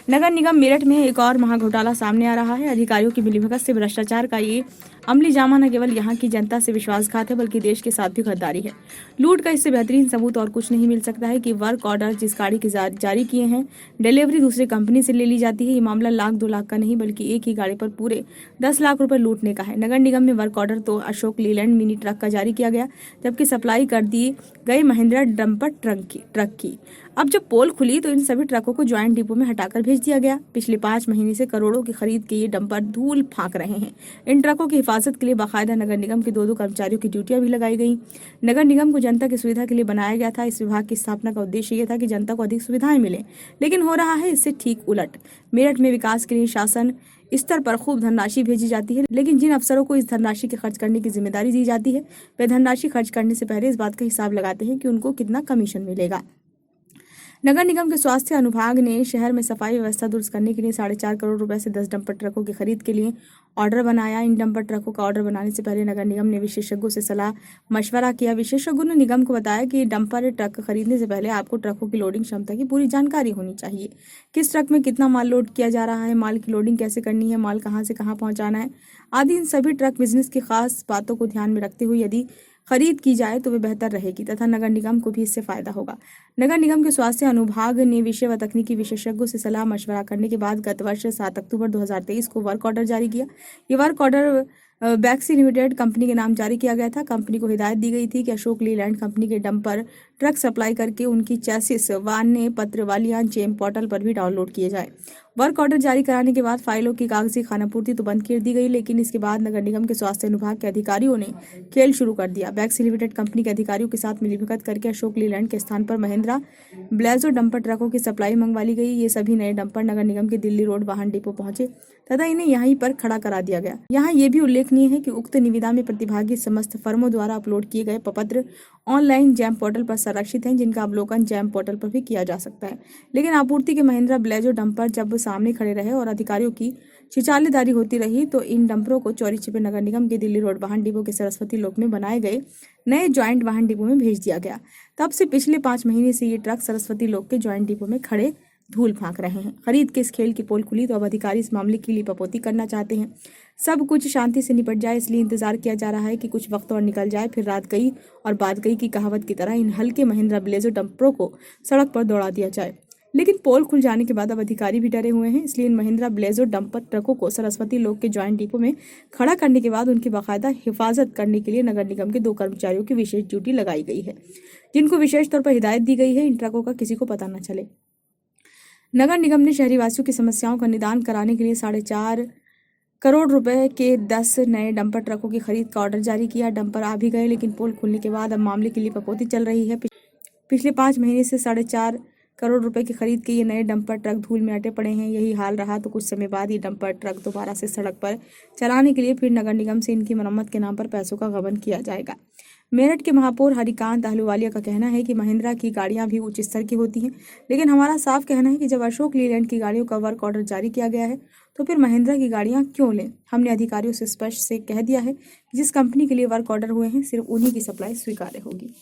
नगर निगम मेरठ में एक और महाघोटाला सामने आ रहा है। अधिकारियों की मिलीभगत से भ्रष्टाचार का ये अमली जामा न केवल यहाँ की जनता से विश्वासघात है बल्कि देश के साथ भी गद्दारी है। लूट का इससे बेहतरीन सबूत और कुछ नहीं मिल सकता है कि वर्क ऑर्डर जिस गाड़ी के जारी किए हैं, डिलीवरी दूसरी कंपनी से ले ली जाती है। ये मामला लाख 2 लाख का नहीं बल्कि एक ही गाड़ी पर पूरे 10 लाख रुपए लूटने का है। नगर निगम में वर्क ऑर्डर तो अशोक लीलैंड मिनी ट्रक का जारी किया गया, जबकि सप्लाई कर दी गई महिंद्रा डंपर ट्रक की। अब जब पोल खुली तो इन सभी ट्रकों को ज्वाइंट डिपो में हटाकर भेज दिया गया। पिछले 5 महीने से करोड़ों की खरीद के ये डंपर धूल फांक रहे हैं। इन ट्रकों की हिफाजत के लिए बाकायदा नगर निगम के 2-2 कर्मचारियों की ड्यूटियां भी लगाई गई। नगर निगम को जनता की सुविधा के लिए बनाया गया था। इस विभाग की स्थापना का उद्देश्य ये था कि जनता को अधिक सुविधाएं मिले, लेकिन हो रहा है इससे ठीक उलट। मेरठ में विकास के लिए शासन स्तर पर खूब धनराशि भेजी जाती है, लेकिन जिन अफसरों को इस धनराशि के खर्च करने की जिम्मेदारी दी जाती है, वे धनराशि खर्च करने से पहले इस बात का हिसाब लगाते हैं कि उनको कितना कमीशन मिलेगा। नगर निगम के स्वास्थ्य अनुभाग ने शहर में सफाई व्यवस्था दुरुस्त करने के लिए 4.5 करोड़ रुपए से 10 डंपर ट्रकों की खरीद के लिए ऑर्डर बनाया। इन डंपर ट्रकों का ऑर्डर बनाने से पहले नगर निगम ने विशेषज्ञों से सलाह मशवरा किया। विशेषज्ञों ने निगम को बताया कि डंपर ट्रक खरीदने से पहले आपको ट्रकों की लोडिंग क्षमता की पूरी जानकारी होनी चाहिए। किस ट्रक में कितना माल लोड किया जा रहा है, माल की लोडिंग कैसे करनी है, माल कहाँ से कहाँ पहुँचाना है आदि इन सभी ट्रक बिजनेस की खास बातों को ध्यान में रखते हुए यदि खरीद की जाए तो वे बेहतर रहेगी तथा नगर निगम को भी इससे फायदा होगा। नगर निगम के स्वास्थ्य अनुभाग ने विषय व तकनीकी विशेषज्ञों से सलाह मशवरा करने के बाद गत वर्ष 7 अक्टूबर 2023 को वर्क ऑर्डर जारी किया। ये वर्क ऑर्डर बैक्सी लिमिटेड कंपनी के नाम जारी किया गया था। कंपनी को हिदायत दी गई थी कि अशोक लीलैंड कंपनी के डंपर ट्रक सप्लाई करके उनकी चैसिस व अन्य पत्रवालियां जेम पोर्टल पर भी डाउनलोड किए जाए। वर्क ऑर्डर जारी कराने के बाद फाइलों की कागजी खानापूर्ति तो बंद कर दी गई, लेकिन इसके बाद नगर निगम के स्वास्थ्य विभाग के अधिकारियों ने खेल शुरू कर दिया। बैक्सी लिमिटेड कंपनी के अधिकारियों के साथ मिलीभगत करके अशोक लीलैंड के स्थान पर महिंद्रा ब्लेजो डंपर ट्रकों की सप्लाई मंगवा ली गई। ये सभी नए डंपर नगर निगम के दिल्ली रोड वाहन डिपो पहुंचे तथा इन्हें यहीं पर खड़ा करा दिया गया। यहाँ ये भी उल्लेखनीय है कि उक्त निविदा में प्रतिभागी समस्त फर्मों द्वारा अपलोड किए गए प्रपत्र ऑनलाइन जैम पोर्टल पर संरक्षित हैं, जिनका अवलोकन जैम पोर्टल पर भी किया जा सकता है। लेकिन आपूर्ति के महिंद्रा ब्लेजो डंपर जब सामने खड़े रहे और अधिकारियों की छिछालेदारी होती रही तो इन डंपरों को चौरी छिपे नगर निगम के दिल्ली रोड वाहन डिपो के सरस्वती लोक में बनाए गए नए ज्वाइंट वाहन डिपो में भेज दिया गया। तब से पिछले 5 महीने से ये ट्रक सरस्वती लोक के ज्वाइंट डिपो में खड़े धूल फांक रहे हैं। खरीद के इस खेल की पोल खुली तो अब अधिकारी इस मामले की लीपापोती करना चाहते हैं। सब कुछ शांति से निपट जाए इसलिए इंतजार किया जा रहा है कि कुछ वक्त और निकल जाए, फिर रात गई और बात गई की कहावत की तरह इन हल्के महिंद्रा ब्लेजो डंपरों को सड़क पर दौड़ा दिया जाए। लेकिन पोल खुल जाने के बाद अब अधिकारी भी डरे हुए हैं, इसलिए इन महिंद्रा ब्लेजो डंपर ट्रकों को सरस्वती लोक के ज्वाइंट डिपो में खड़ा करने के बाद उनकी बाकायदा हिफाजत करने के लिए नगर निगम के 2 कर्मचारियों की विशेष ड्यूटी लगाई गई है, जिनको विशेष तौर पर हिदायत दी गई है इन ट्रकों का किसी को पता न चले। नगर निगम ने शहरी वासियों की समस्याओं का निदान कराने के लिए 4.5 करोड़ रुपए के 10 नए डंपर ट्रकों की खरीद का ऑर्डर जारी किया। डंपर आ भी गए, लेकिन पोल खुलने के बाद अब मामले की लीपापोती चल रही है। पिछले 5 महीने से 4.5 करोड़ रुपए की खरीद के ये नए डंपर ट्रक धूल में अटे पड़े हैं। यही हाल रहा तो कुछ समय बाद ये डंपर ट्रक दोबारा से सड़क पर चलाने के लिए फिर नगर निगम से इनकी मरम्मत के नाम पर पैसों का गबन किया जाएगा। मेरठ के महापौर हरिकांत अहलूवालिया का कहना है कि महिंद्रा की गाड़ियां भी उच्च स्तर की होती हैं, लेकिन हमारा साफ कहना है कि जब अशोक लीलैंड की गाड़ियों का वर्क ऑर्डर जारी किया गया है तो फिर महिंद्रा की गाड़ियां क्यों लें। हमने अधिकारियों से स्पष्ट से कह दिया है कि जिस कंपनी के लिए वर्क ऑर्डर हुए हैं सिर्फ उन्हीं की सप्लाई स्वीकार्य होगी।